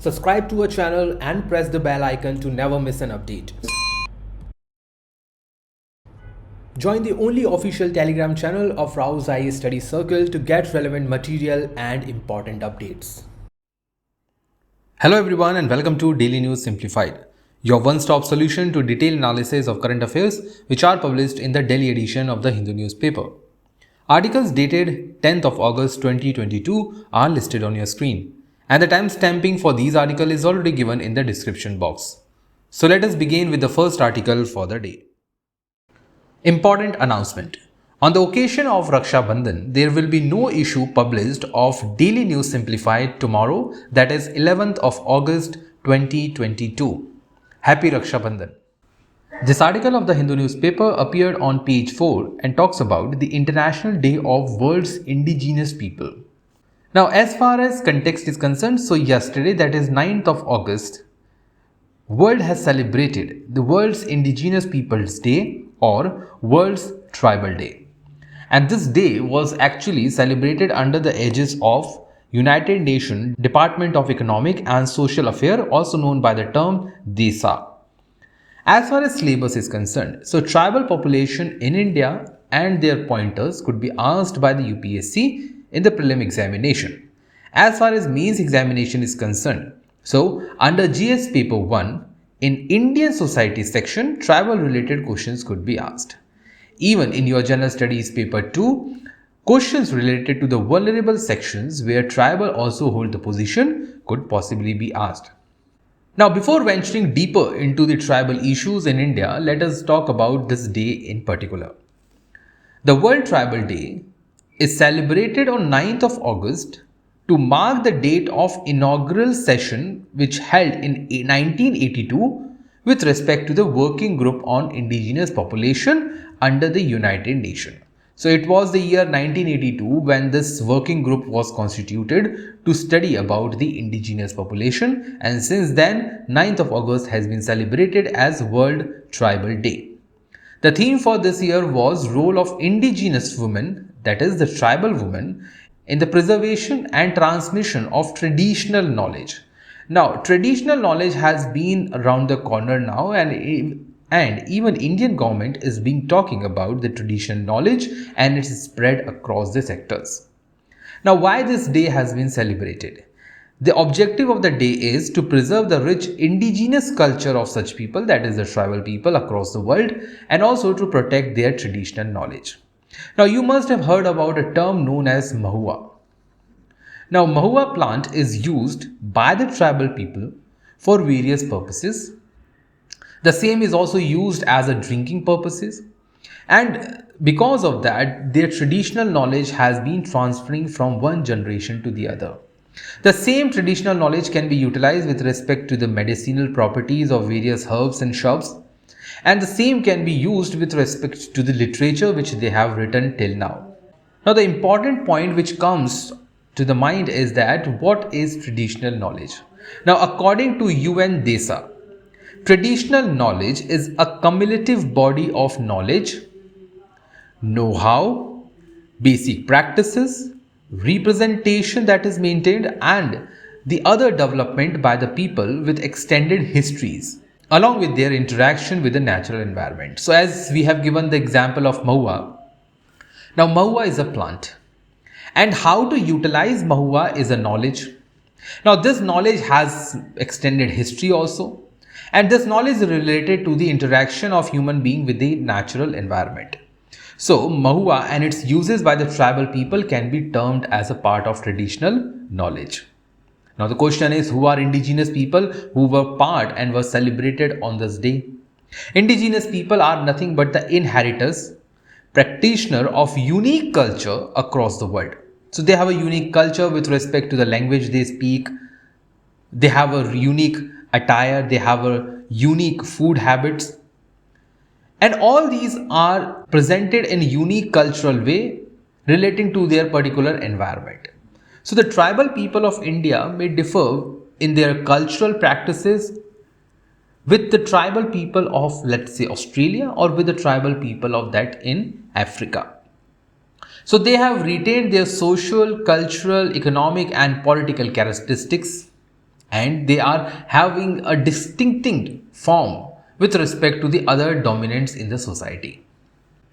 Subscribe to our channel and press the bell icon to never miss an update. Join the only official Telegram channel of Rao's IAS Study Circle to get relevant material and important updates. Hello everyone and welcome to Daily News Simplified, your one-stop solution to detailed analysis of current affairs which are published in the daily edition of the Hindu newspaper. Articles dated 10th of August 2022 are listed on your screen, and the timestamping for these articles is already given in the description box. So let us begin with the first article for the day. Important announcement. On the occasion of Raksha Bandhan, there will be no issue published of Daily News Simplified tomorrow, that is 11th of August 2022. Happy Raksha Bandhan. This article of the Hindu newspaper appeared on page 4 and talks about the International Day of World's Indigenous People. Now, as far as context is concerned, so yesterday, that is 9th of August, world has celebrated the World's Indigenous Peoples Day or World's Tribal Day. And this day was actually celebrated under the aegis of United Nations Department of Economic and Social Affairs, also known by the term DESA. As far as syllabus is concerned, so tribal population in India and their pointers could be asked by the UPSC in the prelim examination. As far as mains examination is concerned, so under GS paper 1, in Indian society section, tribal related questions could be asked. Even in your general studies paper 2, questions related to the vulnerable sections where tribal also hold the position could possibly be asked. Now, before venturing deeper into the tribal issues in India, let us talk about this day in particular. The World Tribal Day is celebrated on 9th of August to mark the date of inaugural session which held in 1982 with respect to the Working Group on Indigenous Population under the United Nations. So it was the year 1982 when this working group was constituted to study about the indigenous population, and since then 9th of August has been celebrated as World Tribal Day. The theme for this year was role of indigenous women, that is the tribal women, in the preservation and transmission of traditional knowledge. Now, traditional knowledge has been around the corner now, and even Indian government is being talking about the traditional knowledge and its spread across the sectors. Now, why this day has been celebrated? The objective of the day is to preserve the rich indigenous culture of such people, that is the tribal people across the world, and also to protect their traditional knowledge. Now, you must have heard about a term known as mahua. Now, mahua plant is used by the tribal people for various purposes. The same is also used as a drinking purposes, and because of that, their traditional knowledge has been transferring from one generation to the other. The same traditional knowledge can be utilized with respect to the medicinal properties of various herbs and shrubs, and the same can be used with respect to the literature which they have written till now. Now, the important point which comes to the mind is that what is traditional knowledge? Now, according to UN DESA, traditional knowledge is a cumulative body of knowledge, know-how, basic practices, representation that is maintained, and the other development by the people with extended histories, along with their interaction with the natural environment. So as we have given the example of mahua, now mahua is a plant, and how to utilize mahua is a knowledge. Now this knowledge has extended history also, and this knowledge is related to the interaction of human being with the natural environment. So mahua and its uses by the tribal people can be termed as a part of traditional knowledge. Now the question is, who are indigenous people who were part and were celebrated on this day? Indigenous people are nothing but the inheritors, practitioner of unique culture across the world. So they have a unique culture with respect to the language they speak. They have a unique attire, they have a unique food habits, and all these are presented in a unique cultural way relating to their particular environment. So the tribal people of India may differ in their cultural practices with the tribal people of, let's say, Australia, or with the tribal people of that in Africa. So they have retained their social, cultural, economic and political characteristics, and they are having a distinct form with respect to the other dominants in the society.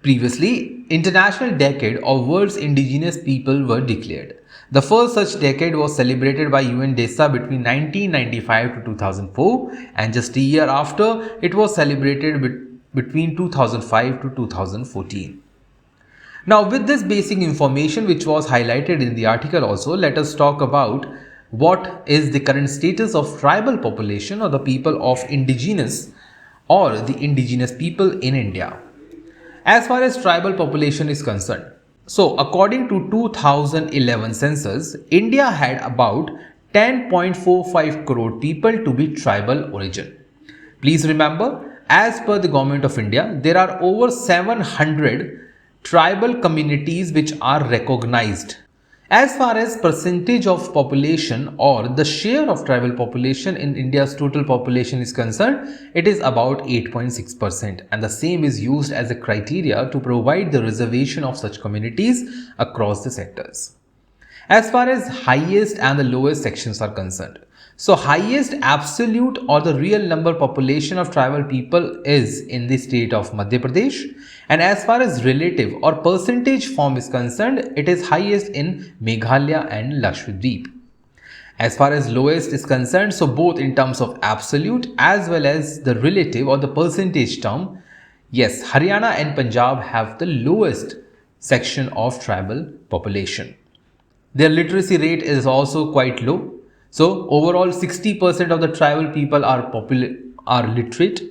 Previously, International Decade of World's Indigenous People were declared. The first such decade was celebrated by UNDESA between 1995 to 2004, and just a year after, it was celebrated between 2005 to 2014. Now, with this basic information which was highlighted in the article also, let us talk about what is the current status of tribal population or the people of indigenous or the indigenous people in India. As far as tribal population is concerned, so according to 2011 census, India had about 10.45 crore people to be tribal origin. Please remember, as per the Government of India, there are over 700 tribal communities which are recognized. As far as percentage of population or the share of tribal population in India's total population is concerned, it is about 8.6%, and the same is used as a criteria to provide the reservation of such communities across the sectors. As far as highest and the lowest sections are concerned, so highest absolute or the real number population of tribal people is in the state of Madhya Pradesh, and as far as relative or percentage form is concerned, it is highest in Meghalaya and Lakshadweep. As far as lowest is concerned, so both in terms of absolute as well as the relative or the percentage term, yes, Haryana and Punjab have the lowest section of tribal population. Their literacy rate is also quite low. So overall 60% of the tribal people are literate,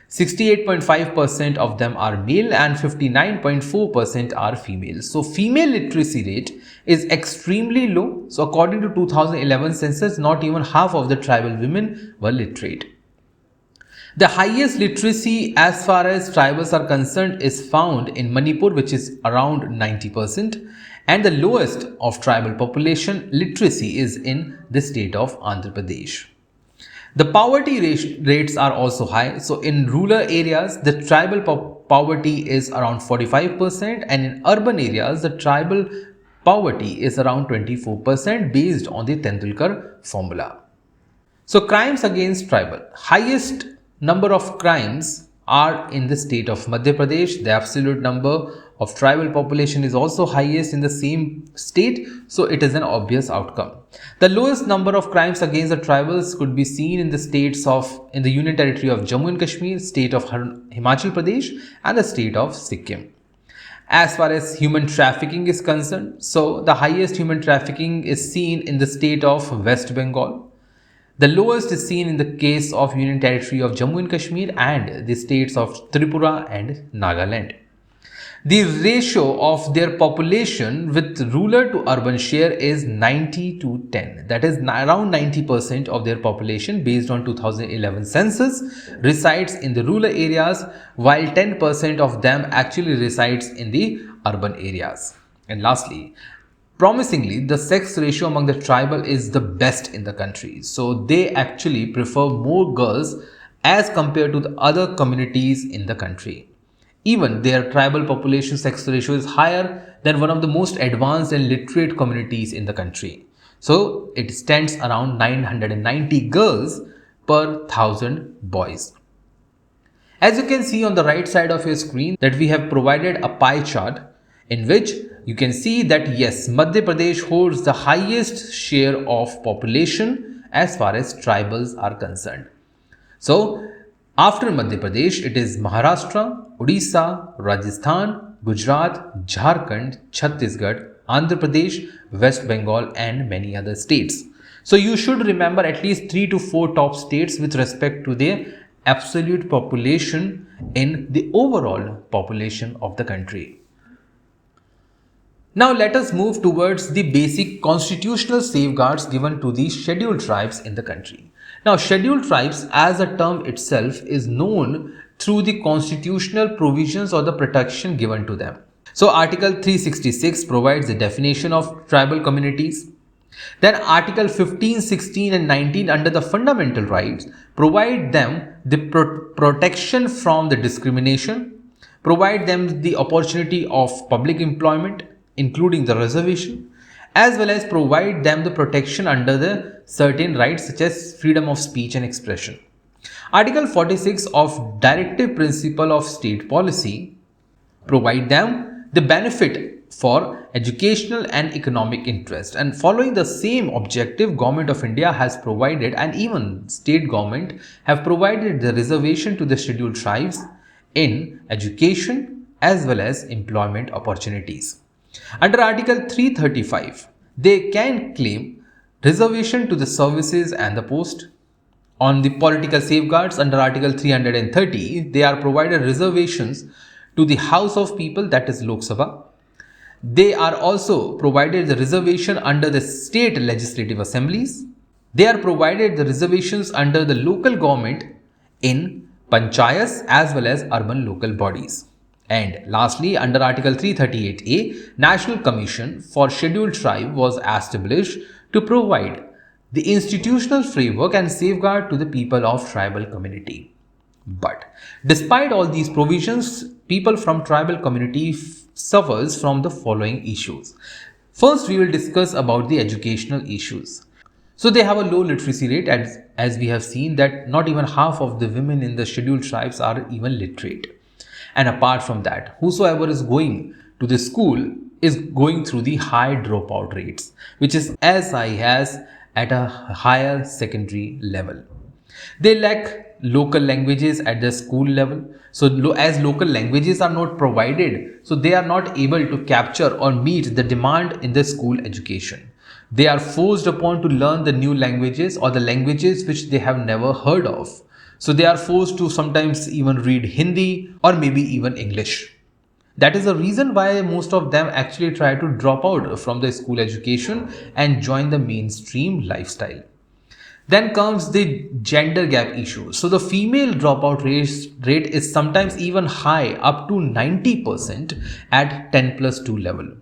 68.5% of them are male and 59.4% are female. So female literacy rate is extremely low. So according to 2011 census, not even half of the tribal women were literate. The highest literacy as far as tribals are concerned is found in Manipur, which is around 90%, and the lowest of tribal population literacy is in the state of Andhra Pradesh. The poverty rates are also high. So in rural areas, the tribal poverty is around 45%, and in urban areas, the tribal poverty is around 24% based on the Tendulkar formula. So crimes against tribal. Highest number of crimes are in the state of Madhya Pradesh. The absolute number of tribal population is also highest in the same state, so it is an obvious outcome. The lowest number of crimes against the tribals could be seen in the Union Territory of Jammu and Kashmir, state of Himachal Pradesh, and the state of Sikkim. As far as human trafficking is concerned, so the highest human trafficking is seen in the state of West Bengal. The lowest is seen in the case of Union Territory of Jammu and Kashmir and the states of Tripura and Nagaland. The ratio of their population with rural to urban share is 90 to 10. That is around 90% of their population based on 2011 census resides in the rural areas, while 10% of them actually resides in the urban areas. And lastly, promisingly, the sex ratio among the tribal is the best in the country. So they actually prefer more girls as compared to the other communities in the country. Even their tribal population sex ratio is higher than one of the most advanced and literate communities in the country. So it stands around 990 girls per 1000 boys. As you can see on the right side of your screen that we have provided a pie chart in which you can see that yes, Madhya Pradesh holds the highest share of population as far as tribals are concerned. So after Madhya Pradesh, it is Maharashtra, Odisha, Rajasthan, Gujarat, Jharkhand, Chhattisgarh, Andhra Pradesh, West Bengal, and many other states. So you should remember at least 3 to 4 top states with respect to their absolute population in the overall population of the country. Now let us move towards the basic constitutional safeguards given to the scheduled tribes in the country. Now, scheduled tribes as a term itself is known through the constitutional provisions or the protection given to them. So, Article 366 provides the definition of tribal communities. Then Article 15, 16 and 19 under the fundamental rights provide them the protection from the discrimination, provide them the opportunity of public employment, including the reservation, as well as provide them the protection under the certain rights such as freedom of speech and expression. Article 46 of Directive Principle of State Policy provide them the benefit for educational and economic interest, and following the same objective, Government of India has provided, and even state government have provided, the reservation to the scheduled tribes in education as well as employment opportunities. Under Article 335, they can claim reservation to the services and the post. On the political safeguards, under Article 330, they are provided reservations to the House of People, that is Lok Sabha. They are also provided the reservation under the state legislative assemblies. They are provided the reservations under the local government in panchayats as well as urban local bodies. And lastly, under Article 338A, National Commission for Scheduled Tribe was established to provide the institutional framework and safeguard to the people of tribal community. But despite all these provisions, people from tribal community suffers from the following issues. First, we will discuss about the educational issues. So they have a low literacy rate, as we have seen that not even half of the women in the scheduled tribes are even literate. And apart from that, whosoever is going to the school is going through the high dropout rates, which is as high as at a higher secondary level. They lack local languages at the school level. So as local languages are not provided, so they are not able to capture or meet the demand in the school education. They are forced upon to learn the new languages or the languages which they have never heard of. So they are forced to sometimes even read Hindi or maybe even English. That is the reason why most of them actually try to drop out from the school education and join the mainstream lifestyle. Then comes the gender gap issue. So the female dropout rate is sometimes even high, up to 90% at 10+2 level.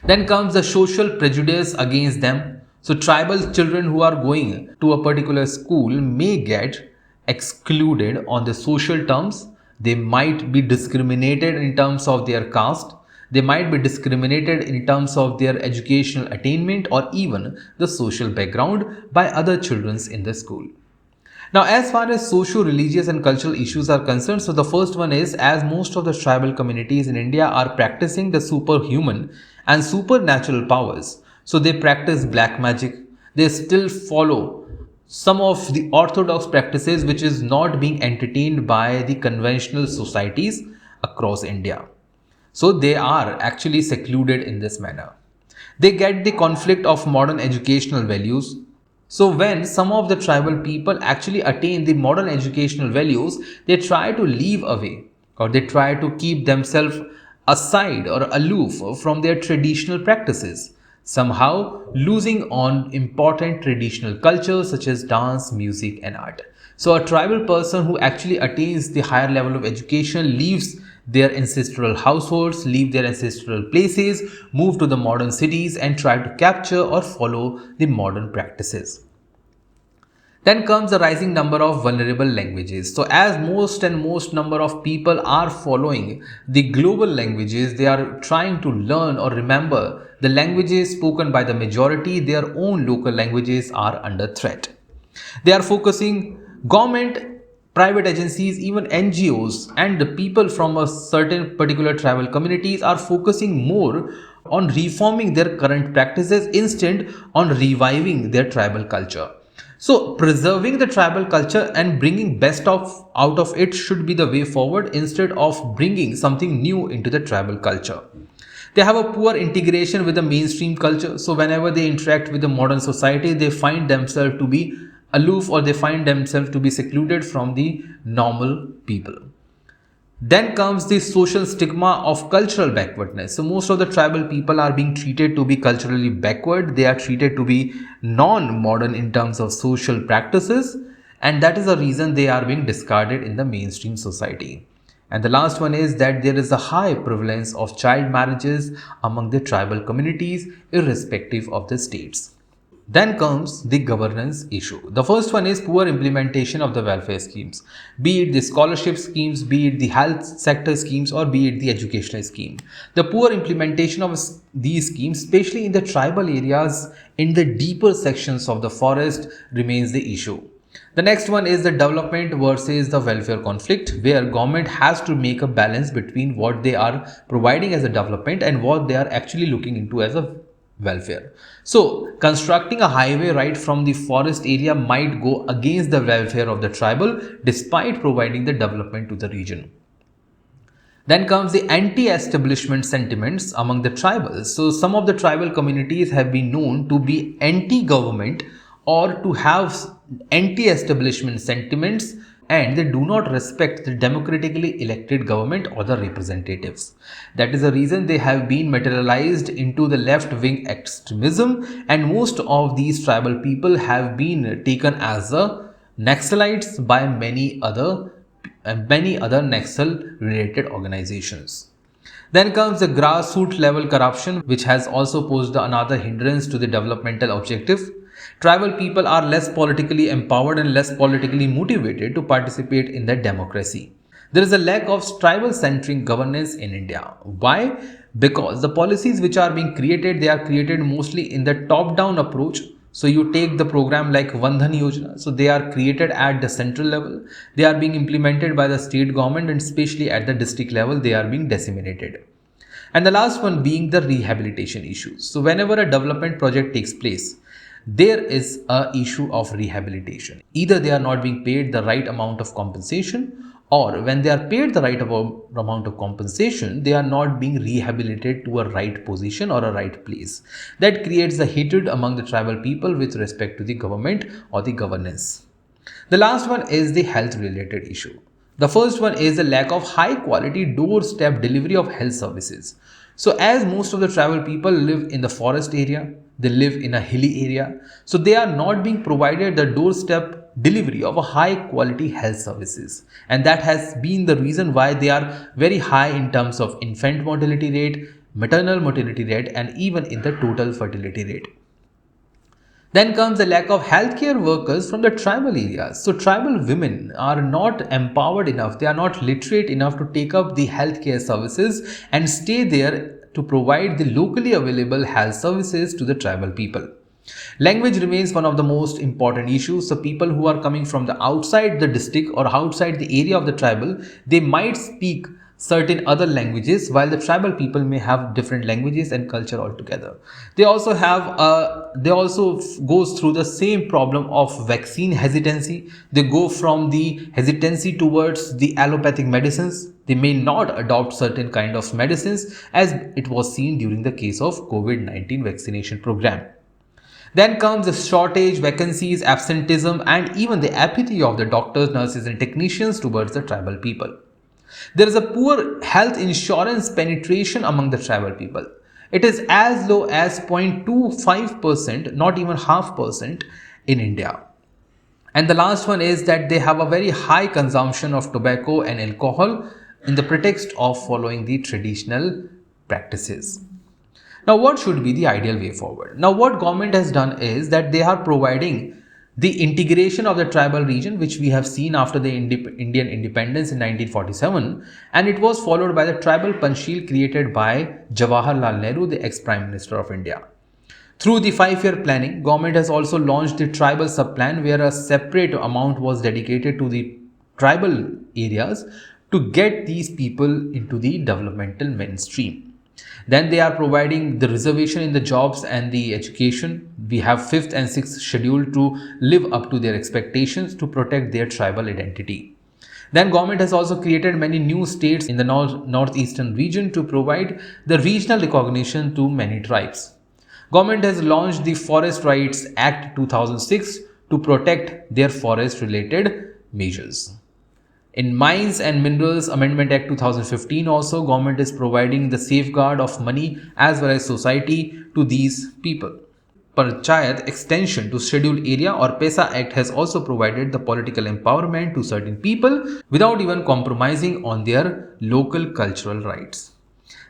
Then comes the social prejudice against them. So tribal children who are going to a particular school may get excluded on the social terms. They might be discriminated in terms of their caste. They might be discriminated in terms of their educational attainment or even the social background by other children in the school. Now, as far as socio, religious and cultural issues are concerned, so the first one is, as most of the tribal communities in India are practicing the superhuman and supernatural powers, so they practice black magic. They still follow some of the orthodox practices which is not being entertained by the conventional societies across India. So they are actually secluded in this manner. They get the conflict of modern educational values. So when some of the tribal people actually attain the modern educational values, they try to leave away or they try to keep themselves aside or aloof from their traditional practices, somehow losing on important traditional cultures such as dance, music and art. So a tribal person who actually attains the higher level of education leaves their ancestral households, leave their ancestral places, move to the modern cities and try to capture or follow the modern practices. Then comes the rising number of vulnerable languages. So as most number of people are following the global languages, they are trying to learn or remember the languages spoken by the majority, their own local languages are under threat. They are focusing government, private agencies, even NGOs and the people from a certain particular tribal communities are focusing more on reforming their current practices instead on reviving their tribal culture. So preserving the tribal culture and bringing best out of it should be the way forward instead of bringing something new into the tribal culture. They have a poor integration with the mainstream culture. So whenever they interact with the modern society, they find themselves to be aloof or they find themselves to be secluded from the normal people. Then comes the social stigma of cultural backwardness. So most of the tribal people are being treated to be culturally backward. They are treated to be non-modern in terms of social practices, and that is the reason they are being discarded in the mainstream society. And the last one is that there is a high prevalence of child marriages among the tribal communities irrespective of the states. Then comes the governance issue. The first one is poor implementation of the welfare schemes, be it the scholarship schemes, be it the health sector schemes, or be it the educational scheme. The poor implementation of these schemes, especially in the tribal areas, in the deeper sections of the forest, remains the issue. The next one is the development versus the welfare conflict, where government has to make a balance between what they are providing as a development and what they are actually looking into as a welfare. So, constructing a highway right from the forest area might go against the welfare of the tribal despite providing the development to the region. Then comes the anti-establishment sentiments among the tribals. So some of the tribal communities have been known to be anti-government or to have anti-establishment sentiments, and they do not respect the democratically elected government or the representatives. That is the reason they have been materialized into the left-wing extremism, and most of these tribal people have been taken as the Naxalites by many other Naxal related organizations. Then comes the grassroots level corruption, which has also posed another hindrance to the developmental objective. Tribal people are less politically empowered and less politically motivated to participate in the democracy. There is a lack of tribal centric governance in India. Why? Because the policies which are being created, they are created mostly in the top down approach. So you take the program like Bandhan Yojana. So they are created at the central level. They are being implemented by the state government, and especially at the district level, they are being disseminated. And the last one being the rehabilitation issues. So whenever a development project takes place, there is a issue of rehabilitation. Either they are not being paid the right amount of compensation, or when they are paid the right amount of compensation, they are not being rehabilitated to a right position or a right place. That creates the hatred among the tribal people with respect to the government or the governance. The last one is the health related issue. The first one is the lack of high quality doorstep delivery of health services. So as most of the tribal people live in the forest area, they live in a hilly area, so they are not being provided the doorstep delivery of a high quality health services, and that has been the reason why they are very high in terms of infant mortality rate, maternal mortality rate, and even in the total fertility rate. Then comes the lack of healthcare workers from the tribal areas. So tribal women are not empowered enough, they are not literate enough to take up the healthcare services and stay there to provide the locally available health services to the tribal people. Language remains one of the most important issues. So people who are coming from the outside the district or outside the area of the tribal, they might speak certain other languages, while the tribal people may have different languages and culture altogether. They also goes through the same problem of vaccine hesitancy. They go from the hesitancy towards the allopathic medicines. They may not adopt certain kind of medicines, as it was seen during the case of COVID-19 vaccination program. Then comes the shortage, vacancies, absenteeism, and even the apathy of the doctors, nurses, and technicians towards the tribal people. There is a poor health insurance penetration among the tribal people. It is as low as 0.25%, not even half percent in India. And the last one is that they have a very high consumption of tobacco and alcohol in the pretext of following the traditional practices. Now, what should be the ideal way forward? Now, what government has done is that they are providing the integration of the tribal region, which we have seen after the Indian independence in 1947, and it was followed by the tribal Panchsheel created by Jawaharlal Nehru, the ex-Prime Minister of India. Through the 5-year planning, government has also launched the tribal sub-plan, where a separate amount was dedicated to the tribal areas to get these people into the developmental mainstream. Then they are providing the reservation in the jobs and the education. We have 5th and 6th schedule to live up to their expectations to protect their tribal identity. Then government has also created many new states in the northeastern region to provide the regional recognition to many tribes. Government has launched the Forest Rights Act 2006 to protect their forest related measures. In Mines and Minerals Amendment Act 2015 also, government is providing the safeguard of money as well as society to these people. Panchayat extension to scheduled area or PESA Act has also provided the political empowerment to certain people without even compromising on their local cultural rights.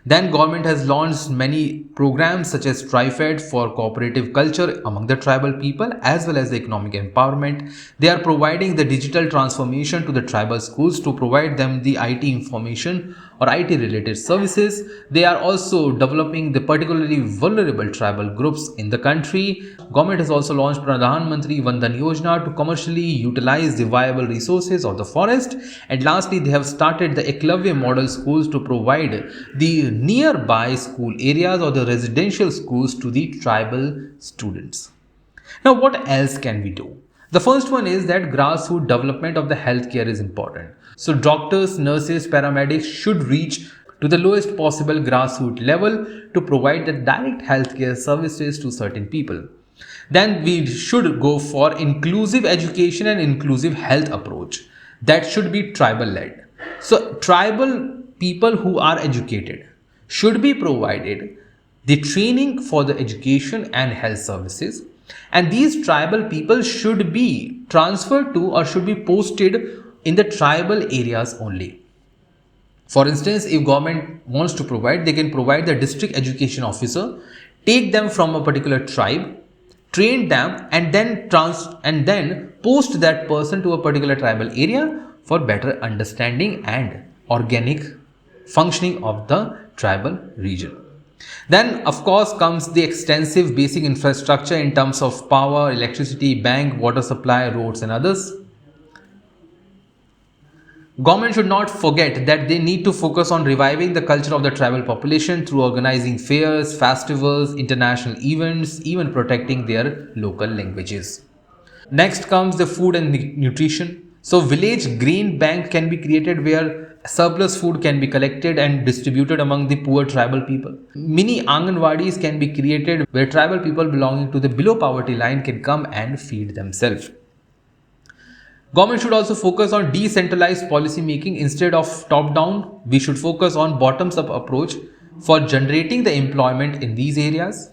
Then government has launched many programs such as TriFed for cooperative culture among the tribal people as well as the economic empowerment. They are providing the digital transformation to the tribal schools to provide them the IT information or IT related services. They are also developing the particularly vulnerable tribal groups in the country. Government has also launched Pradhan Mantri Vandhan Yojana to commercially utilize the viable resources of the forest. And lastly, they have started the Ecology model schools to provide the nearby school areas or the residential schools to the tribal students. Now, what else can we do? The first one is that grassroots development of the healthcare is important. So, doctors, nurses, paramedics should reach to the lowest possible grassroots level to provide the direct healthcare services to certain people. Then we should go for inclusive education and inclusive health approach. That should be tribal led. So, tribal people who are educated should be provided the training for the education and health services, and these tribal people should be transferred to or should be posted in the tribal areas only. For instance, if government wants to provide, they can provide the district education officer, take them from a particular tribe, train them, and then post that person to a particular tribal area for better understanding and organic functioning of the tribal region. Then, of course, comes the extensive basic infrastructure in terms of power, electricity, bank, water supply, roads, and others. Government should not forget that they need to focus on reviving the culture of the tribal population through organizing fairs, festivals, international events, even protecting their local languages. Next comes the food and nutrition. So, village grain bank can be created where surplus food can be collected and distributed among the poor tribal people. Mini Anganwadis can be created where tribal people belonging to the below poverty line can come and feed themselves. Government should also focus on decentralized policy making instead of top down. We should focus on bottoms up approach for generating the employment in these areas.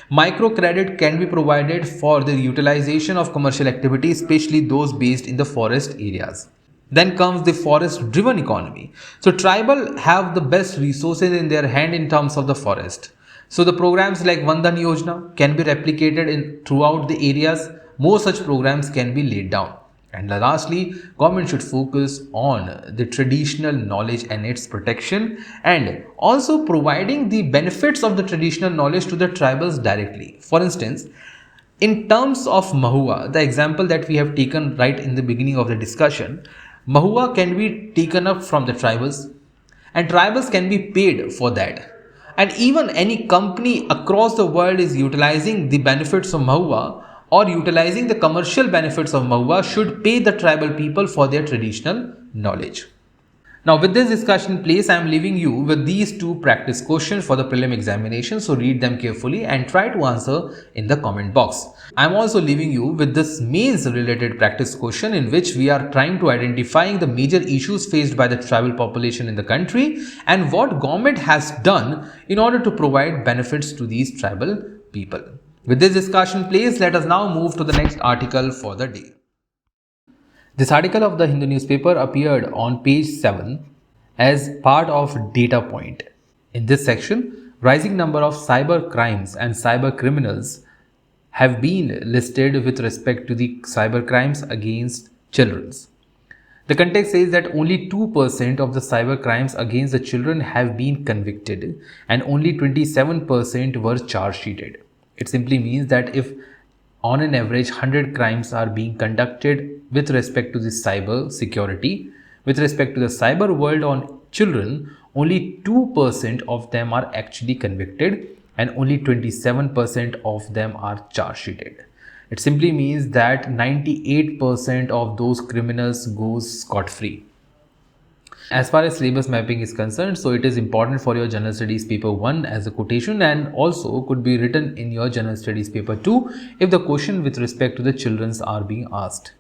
Microcredit can be provided for the utilization of commercial activities, especially those based in the forest areas. Then comes the forest driven economy. So tribal have the best resources in their hand in terms of the forest. So the programs like Vandhan Yojana can be replicated throughout the areas. More such programs can be laid down. And lastly, government should focus on the traditional knowledge and its protection, and also providing the benefits of the traditional knowledge to the tribals directly. For instance, in terms of Mahua, the example that we have taken right in the beginning of the discussion, Mahua can be taken up from the tribals, and tribals can be paid for that. And even any company across the world is utilizing the benefits of Mahua or utilizing the commercial benefits of Mahua should pay the tribal people for their traditional knowledge. Now, with this discussion in place, I am leaving you with these two practice questions for the prelim examination. So read them carefully and try to answer in the comment box. I am also leaving you with this mains related practice question in which we are trying to identifying the major issues faced by the tribal population in the country and what government has done in order to provide benefits to these tribal people. With this discussion, please let us now move to the next article for the day. This article of the Hindu newspaper appeared on page 7 as part of Data Point. In this section, rising number of cyber crimes and cyber criminals have been listed with respect to the cyber crimes against children. The context says that only 2% of the cyber crimes against the children have been convicted and only 27% were charge sheeted. It simply means that if on an average 100 crimes are being conducted with respect to the cyber security, with respect to the cyber world on children, only 2% of them are actually convicted and only 27% of them are charge sheeted. It simply means that 98% of those criminals goes scot-free. As far as syllabus mapping is concerned, so it is important for your general studies paper 1 as a quotation and also could be written in your general studies paper 2 if the question with respect to the children's are being asked.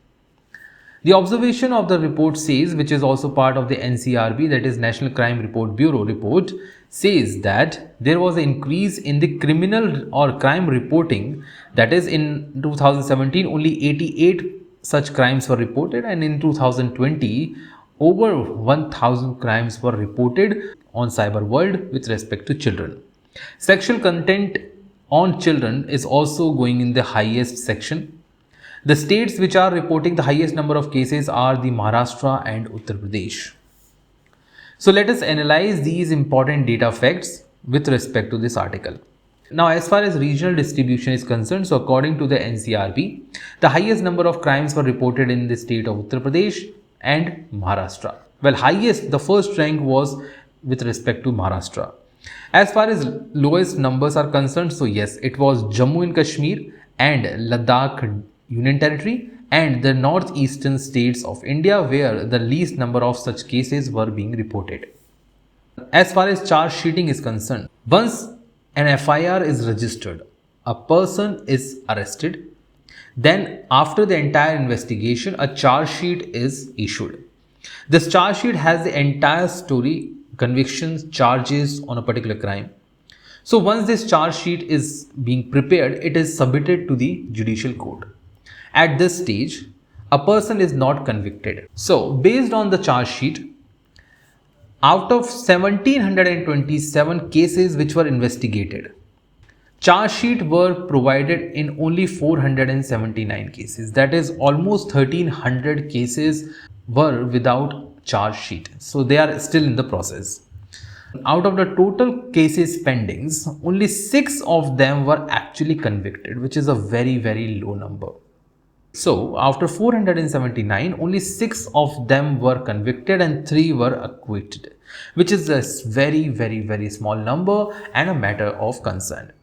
The observation of the report says, which is also part of the NCRB, that is National Crime Report Bureau report, says that there was an increase in the criminal or crime reporting. That is, in 2017 only 88 such crimes were reported and in 2020 over 1000 crimes were reported on cyber world with respect to children. Sexual content on children is also going in the highest section. The states which are reporting the highest number of cases are the Maharashtra and Uttar Pradesh. So let us analyze these important data facts with respect to this article. Now, as far as regional distribution is concerned, so according to the NCRB, the highest number of crimes were reported in the state of Uttar Pradesh and Maharashtra. Well, highest, the first rank was with respect to Maharashtra. As far as lowest numbers are concerned, so yes, it was Jammu and Kashmir and Ladakh Union Territory and the northeastern states of India, where the least number of such cases were being reported. As far as charge sheeting is concerned, once an FIR is registered, a person is arrested, then after the entire investigation, a charge sheet is issued. This charge sheet has the entire story, convictions, charges on a particular crime. So once this charge sheet is being prepared, it is submitted to the judicial court. At this stage, a person is not convicted. So based on the charge sheet, out of 1727 cases which were investigated, charge sheet were provided in only 479 cases. That is almost 1300 cases were without charge sheet. So they are still in the process. Out of the total cases pendings, only 6 of them were actually convicted, which is a very, very low number. So after 479, only 6 of them were convicted and 3 were acquitted, which is a very, very, very small number and a matter of concern.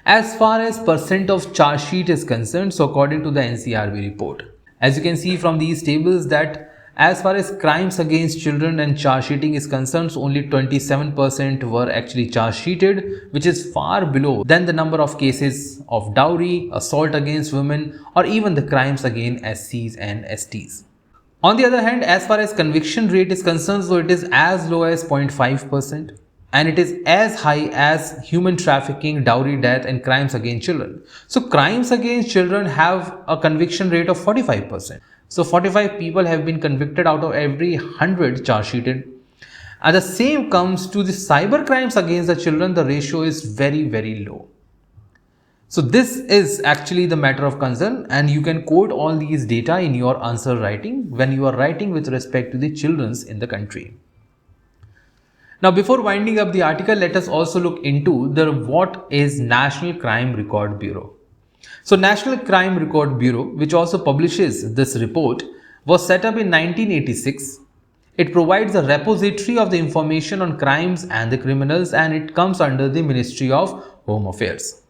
As far as percent of charge sheet is concerned, so according to the NCRB report, as you can see from these tables that as far as crimes against children and charge sheeting is concerned, so only 27% were actually charge sheeted, which is far below than the number of cases of dowry, assault against women, or even the crimes against SCs and STs. On the other hand, as far as conviction rate is concerned, so it is as low as 0.5%. And it is as high as human trafficking, dowry death and crimes against children. So crimes against children have a conviction rate of 45%. So 45 people have been convicted out of every 100 charge sheeted. And the same comes to the cyber crimes against the children, the ratio is very, very low. So this is actually the matter of concern, and you can quote all these data in your answer writing when you are writing with respect to the children's in the country. Now, before winding up the article, let us also look into what is National Crime Record Bureau. So, National Crime Record Bureau, which also publishes this report, was set up in 1986. It provides a repository of the information on crimes and the criminals, and it comes under the Ministry of Home Affairs.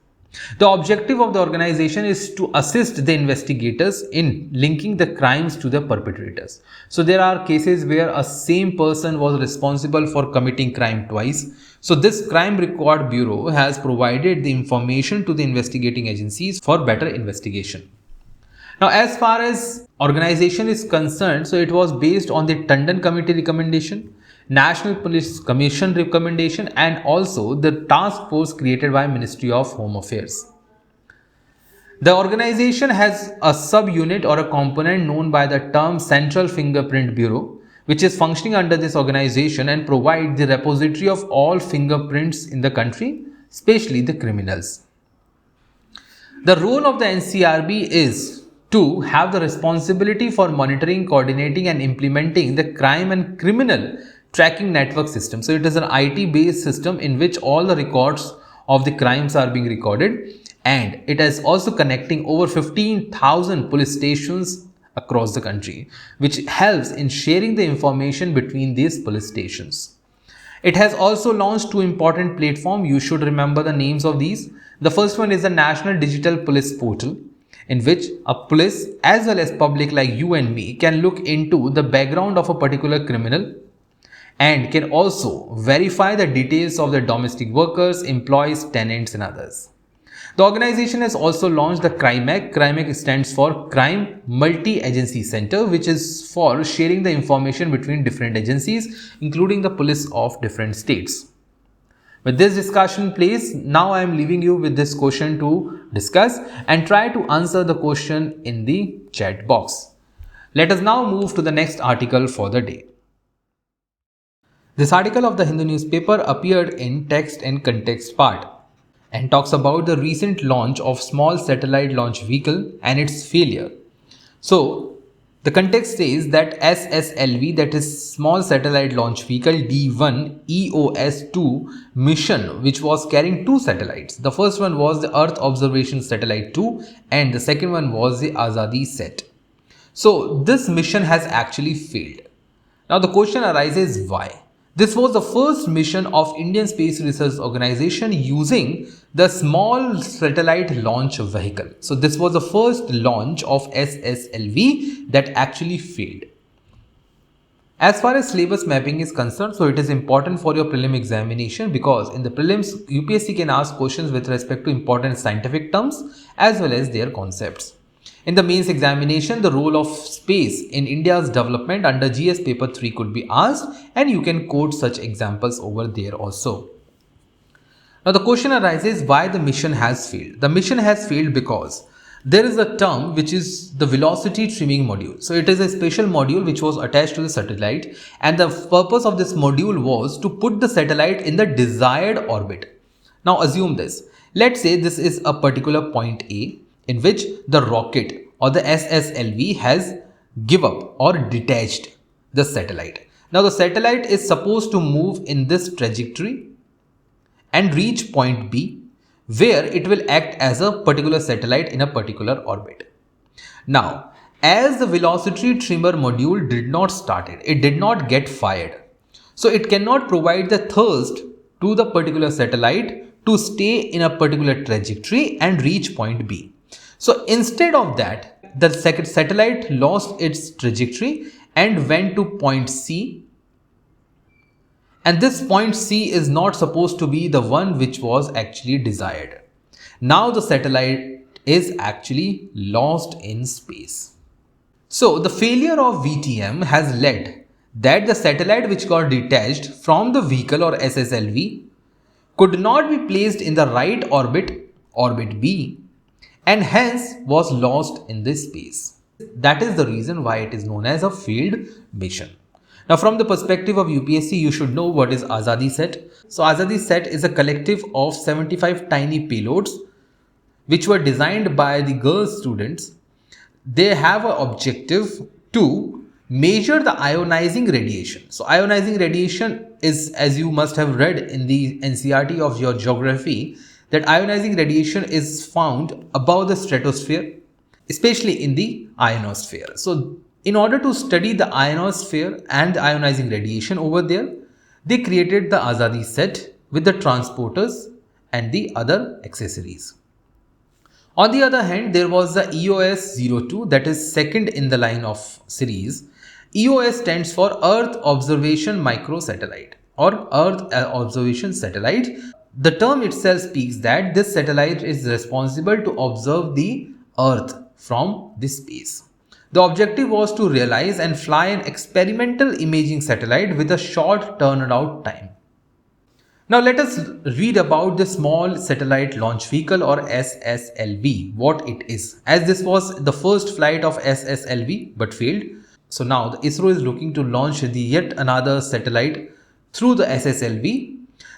The objective of the organization is to assist the investigators in linking the crimes to the perpetrators. So there are cases where a same person was responsible for committing crime twice. So this Crime Record Bureau has provided the information to the investigating agencies for better investigation. Now, as far as organization is concerned, so it was based on the Tandon Committee recommendation, National Police Commission recommendation, and also the task force created by Ministry of Home Affairs. The organization has a subunit or a component known by the term Central Fingerprint Bureau, which is functioning under this organization and provide the repository of all fingerprints in the country, especially the criminals. The role of the NCRB is to have the responsibility for monitoring, coordinating and implementing the crime and criminal tracking network system. So it is an IT based system in which all the records of the crimes are being recorded, and it is also connecting over 15,000 police stations across the country, which helps in sharing the information between these police stations. It has also launched 2 important platforms. You should remember the names of these. The first one is the National Digital Police Portal, in which a police as well as public like you and me can look into the background of a particular criminal and can also verify the details of the domestic workers, employees, tenants and others. The organization has also launched the CRIMEC. CRIMEC stands for Crime Multi-Agency Center, which is for sharing the information between different agencies, including the police of different states. With this discussion in place, now I am leaving you with this question to discuss and try to answer the question in the chat box. Let us now move to the next article for the day. This article of the Hindu newspaper appeared in text and context part and talks about the recent launch of small satellite launch vehicle and its failure. So, the context says that SSLV, that is Small Satellite Launch Vehicle D1 EOS-2 mission, which was carrying two satellites. The first one was the Earth Observation Satellite 2 and the second one was the Azadi Set. So, this mission has actually failed. Now, the question arises why? This was the first mission of Indian Space Research Organization using the Small Satellite Launch Vehicle. So this was the first launch of SSLV that actually failed. As far as syllabus mapping is concerned, so it is important for your prelim examination because in the prelims, UPSC can ask questions with respect to important scientific terms as well as their concepts. In the mains examination, the role of space in India's development under GS paper 3 could be asked and you can quote such examples over there also. Now the question arises why the mission has failed. The mission has failed because there is a term which is the velocity trimming module. So it is a special module which was attached to the satellite and the purpose of this module was to put the satellite in the desired orbit. Now assume this. Let's say this is a particular point A in which the rocket or the SSLV has give up or detached the satellite. Now the satellite is supposed to move in this trajectory and reach point B where it will act as a particular satellite in a particular orbit. Now, as the velocity trimmer module did not start it did not get fired. So it cannot provide the thrust to the particular satellite to stay in a particular trajectory and reach point B. So instead of that, the satellite lost its trajectory and went to point C. And this point C is not supposed to be the one which was actually desired. Now the satellite is actually lost in space. So the failure of VTM has led that the satellite which got detached from the vehicle or SSLV could not be placed in the right orbit, orbit B, and hence was lost in this space. That is the reason why it is known as a failed mission. Now from the perspective of UPSC, you should know what is Azadi Set. So Azadi Set is a collective of 75 tiny payloads which were designed by the girls students. They have an objective to measure the ionizing radiation. So ionizing radiation is, as you must have read in the NCRT of your geography, that ionizing radiation is found above the stratosphere, especially in the ionosphere. So in order to study the ionosphere and the ionizing radiation over there, they created the Azadi Set with the transporters and the other accessories. On the other hand, there was the EOS-02 that is second in the line of series. EOS stands for Earth Observation Microsatellite or Earth Observation Satellite. The term itself speaks that this satellite is responsible to observe the Earth from this space. The objective was to realize and fly an experimental imaging satellite with a short turnaround time. Now let us read about the Small Satellite Launch Vehicle or SSLV, what it is. As this was the first flight of SSLV but failed, so now the ISRO is looking to launch the yet another satellite through the SSLV.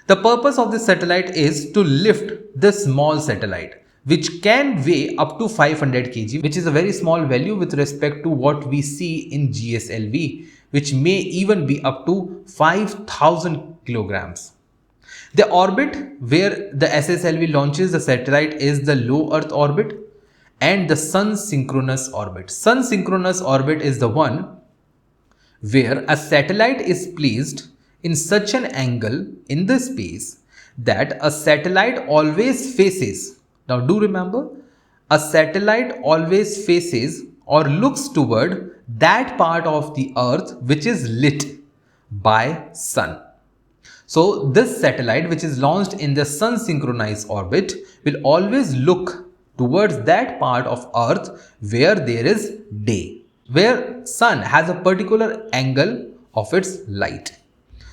The purpose of this satellite is to lift this small satellite which can weigh up to 500 kg, which is a very small value with respect to what we see in GSLV, which may even be up to 5,000 kilograms. The orbit where the SSLV launches the satellite is the low Earth orbit and the Sun synchronous orbit. Sun synchronous orbit is the one where a satellite is placed in such an angle in the space that a satellite always faces. Now do remember, a satellite always faces or looks toward that part of the Earth which is lit by Sun. So this satellite which is launched in the Sun synchronized orbit will always look towards that part of Earth where there is day, where Sun has a particular angle of its light.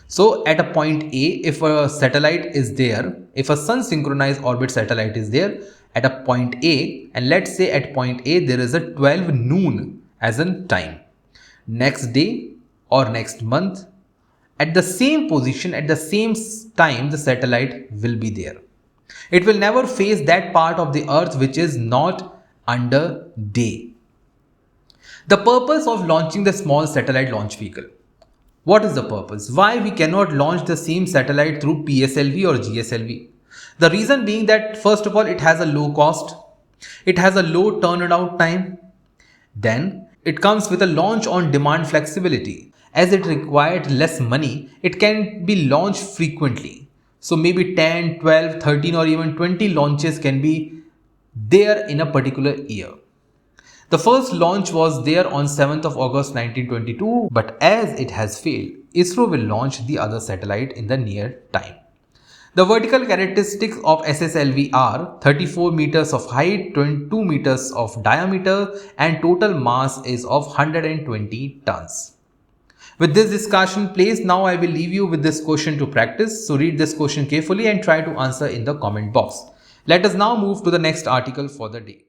So at a point A, if a satellite is there, if a Sun synchronized orbit satellite is there at a point A, and let's say at point A there is a 12 noon as in time. next day or next month, at the same position, at the same time, the satellite will be there. It will never face that part of the earth which is not under day. The purpose of launching the small satellite launch vehicle. What is the purpose? Why we cannot launch the same satellite through PSLV or GSLV? The reason being that first of all, it has a low cost, it has a low turnaround time, then it comes with a launch on demand flexibility. As it required less money, it can be launched frequently. So maybe 10, 12, 13 or even 20 launches can be there in a particular year. The first launch was there on 7th of August 1922, but as it has failed, ISRO will launch the other satellite in the near time. The vertical characteristics of SSLV are 34 meters of height, 22 meters of diameter, and total mass is of 120 tons. With this discussion placed, now I will leave you with this question to practice. So read this question carefully and try to answer in the comment box. Let us now move to the next article for the day.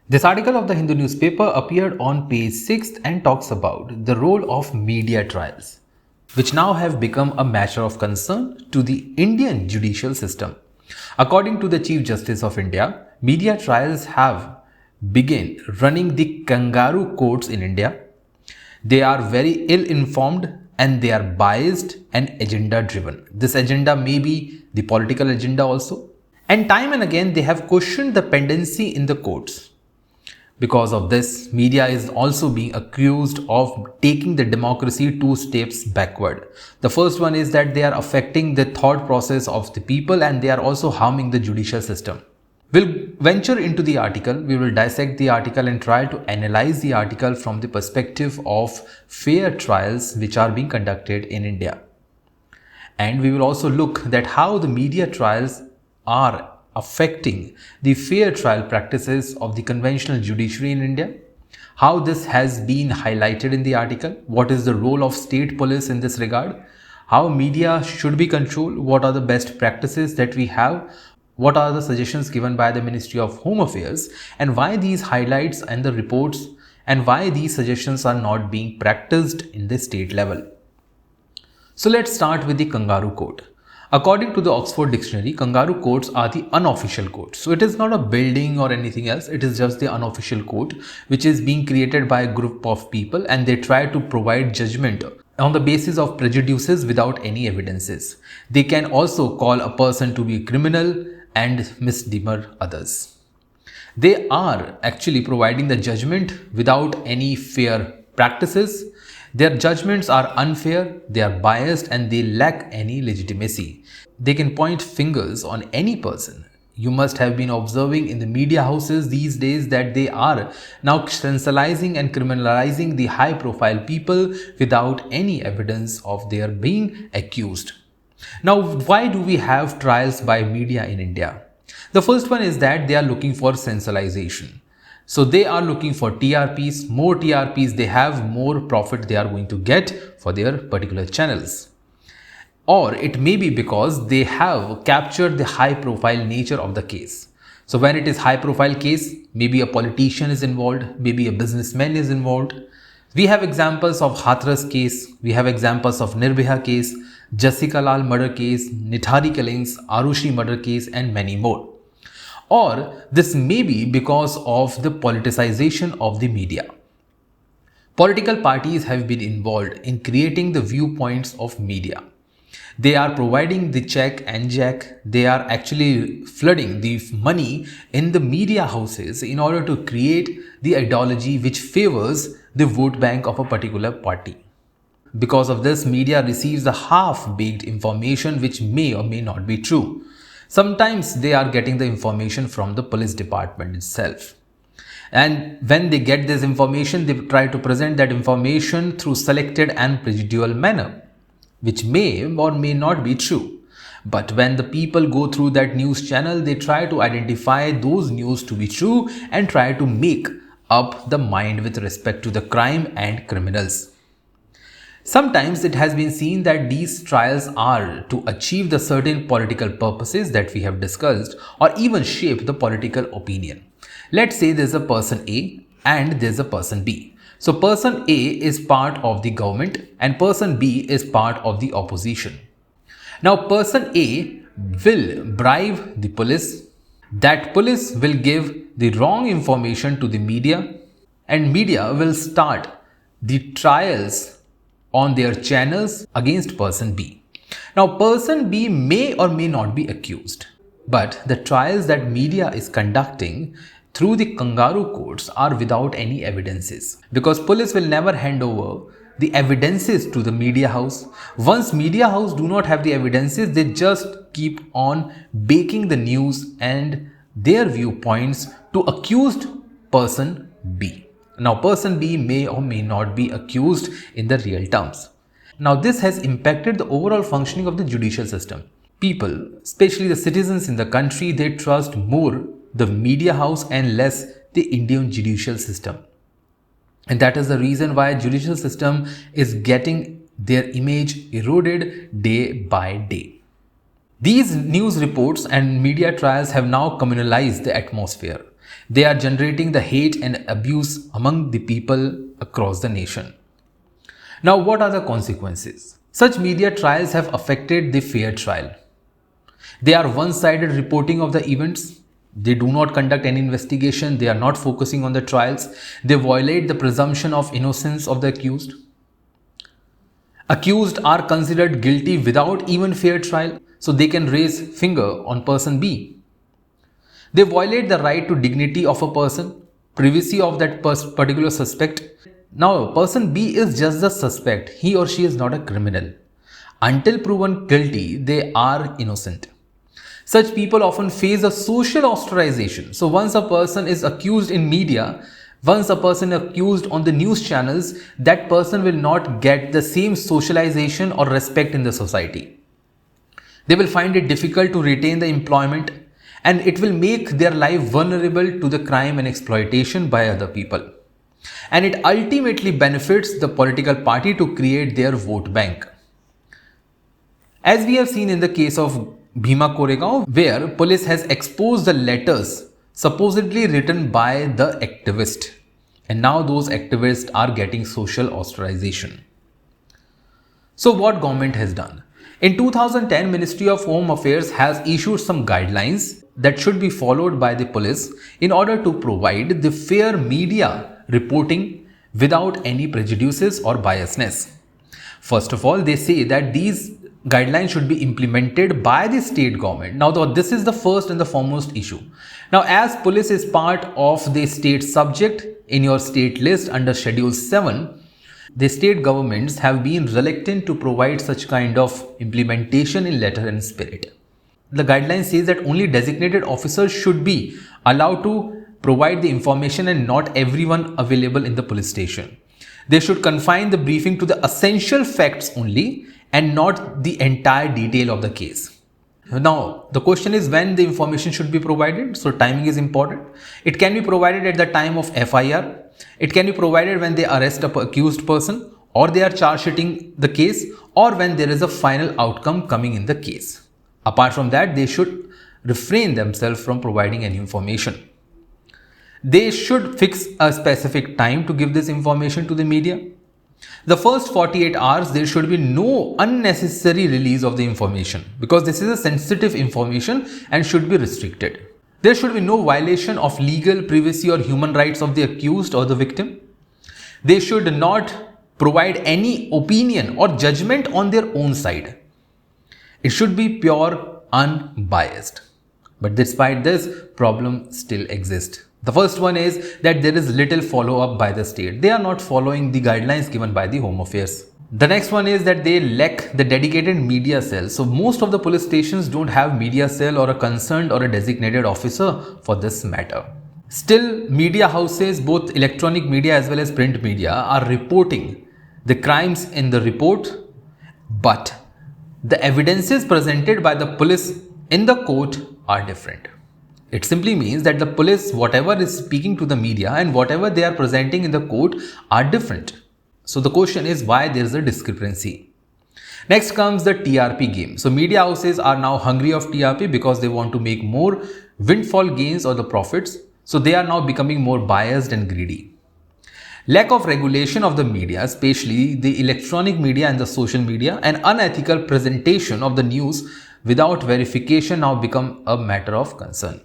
This article of the Hindu newspaper appeared on page 6 and talks about the role of media trials, which now have become a matter of concern to the Indian judicial system. According to the Chief Justice of India, media trials have begun running the Kangaroo Courts in India. They are very ill-informed and they are biased and agenda-driven. This agenda may be the political agenda also. And time and again, they have questioned the pendency in the courts. Because of this, media is also being accused of taking the democracy 2 steps backward. The first one is that they are affecting the thought process of the people and they are also harming the judicial system. We'll venture into the article, we will dissect the article and try to analyze the article from the perspective of fair trials which are being conducted in India. And we will also look at how the media trials are affecting the fair trial practices of the conventional judiciary in India, how this has been highlighted in the article, what is the role of state police in this regard, how media should be controlled, what are the best practices that we have, what are the suggestions given by the Ministry of Home Affairs, and why these highlights and the reports and why these suggestions are not being practiced in the state level. So let's start with the Kangaroo Court. According to the Oxford Dictionary, Kangaroo Courts are the unofficial courts. So it is not a building or anything else. It is just the unofficial court which is being created by a group of people and they try to provide judgment on the basis of prejudices without any evidences. They can also call a person to be a criminal and misdemeanor others. They are actually providing the judgment without any fair practices. Their judgments are unfair, they are biased and they lack any legitimacy. They can point fingers on any person. You must have been observing in the media houses these days that they are now sensationalizing and criminalizing the high profile people without any evidence of their being accused. Now, why do we have trials by media in India? The first one is that they are looking for sensationalization. So they are looking for TRPs, more TRPs they have, more profit they are going to get for their particular channels. Or it may be because they have captured the high profile nature of the case. So when it is high profile case, maybe a politician is involved, maybe a businessman is involved. We have examples of Hathras case, we have examples of Nirbhaya case, Jessica Lal murder case, Nithari killings, Arushi murder case and many more. Or this may be because of the politicization of the media. Political parties have been involved in creating the viewpoints of media. They are providing the check and jack. They are actually flooding the money in the media houses in order to create the ideology which favors the vote bank of a particular party. Because of this, media receives the half-baked information which may or may not be true. Sometimes they are getting the information from the police department itself. And when they get this information, they try to present that information through selected and prejudicial manner, which may or may not be true. But when the people go through that news channel, they try to identify those news to be true and try to make up the mind with respect to the crime and criminals. Sometimes it has been seen that these trials are to achieve the certain political purposes that we have discussed or even shape the political opinion. Let's say there's a person A and there's a person B. So person A is part of the government and person B is part of the opposition. Now person A will bribe the police. That police will give the wrong information to the media and media will start the trials on their channels against person B. Now person B may or may not be accused, but the trials that media is conducting through the Kangaroo courts are without any evidences, because police will never hand over the evidences to the media house. Once media house do not have the evidences, they just keep on baking the news and their viewpoints to accused person B. Now person B may or may not be accused in the real terms. Now this has impacted the overall functioning of the judicial system. People, especially the citizens in the country, they trust more the media house and less the Indian judicial system. And that is the reason why judicial system is getting their image eroded day by day. These news reports and media trials have now communalized the atmosphere. They are generating the hate and abuse among the people across the nation. Now, what are the consequences? Such media trials have affected the fair trial. They are one-sided reporting of the events. They do not conduct any investigation. They are not focusing on the trials. They violate the presumption of innocence of the accused. Accused are considered guilty without even fair trial, so they can raise finger on person B. They violate the right to dignity of a person, privacy of that particular suspect. Now, person B is just the suspect. He or she is not a criminal. Until proven guilty, they are innocent. Such people often face a social ostracization. So once a person is accused in media, once a person is accused on the news channels, that person will not get the same socialization or respect in the society. They will find it difficult to retain the employment, and it will make their life vulnerable to the crime and exploitation by other people. And it ultimately benefits the political party to create their vote bank. As we have seen in the case of Bhima Koregaon, where police has exposed the letters supposedly written by the activist, and now those activists are getting social ostracization. So what government has done? In 2010, Ministry of Home Affairs has issued some guidelines that should be followed by the police in order to provide the fair media reporting without any prejudices or biasness. First of all, they say that these guidelines should be implemented by the state government. Now, this is the first and the foremost issue. Now, as police is part of the state subject in your state list under Schedule 7, the state governments have been reluctant to provide such kind of implementation in letter and spirit. The guideline says that only designated officers should be allowed to provide the information and not everyone available in the police station. They should confine the briefing to the essential facts only and not the entire detail of the case. Now, the question is when the information should be provided. So timing is important. It can be provided at the time of FIR. It can be provided when they arrest an accused person, or they are charge sheeting the case, or when there is a final outcome coming in the case. Apart from that, they should refrain themselves from providing any information. They should fix a specific time to give this information to the media. The first 48 hours, there should be no unnecessary release of the information, because this is a sensitive information and should be restricted. There should be no violation of legal, privacy or human rights of the accused or the victim. They should not provide any opinion or judgment on their own side. It should be pure, unbiased. But despite this, problem still exists. The first one is that there is little follow-up by the state. They are not following the guidelines given by the Home Affairs. The next one is that they lack the dedicated media cell. So most of the police stations don't have media cell or a concerned or a designated officer for this matter. Still, media houses, both electronic media as well as print media, are reporting the crimes in the report, but the evidences presented by the police in the court are different. It simply means that the police, whatever is speaking to the media and whatever they are presenting in the court are different. So the question is why there is a discrepancy. Next comes the TRP game. So media houses are now hungry of TRP because they want to make more windfall gains or the profits. So they are now becoming more biased and greedy. Lack of regulation of the media, especially the electronic media and the social media, and unethical presentation of the news without verification now become a matter of concern.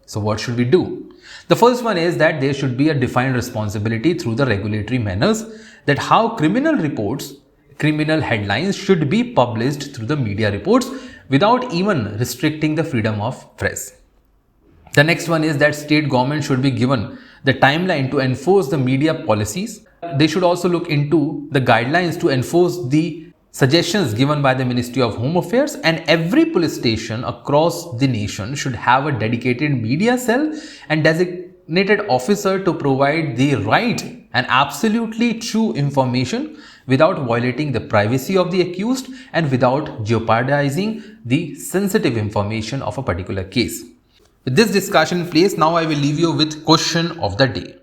So what should we do? The first one is that there should be a defined responsibility through the regulatory manners, that how criminal reports, criminal headlines should be published through the media reports without even restricting the freedom of press. The next one is that state government should be given the timeline to enforce the media policies. They should also look into the guidelines to enforce the suggestions given by the Ministry of Home Affairs, and every police station across the nation should have a dedicated media cell and designated officer to provide the right and absolutely true information without violating the privacy of the accused and without jeopardizing the sensitive information of a particular case. With this discussion in place, now I will leave you with question of the day.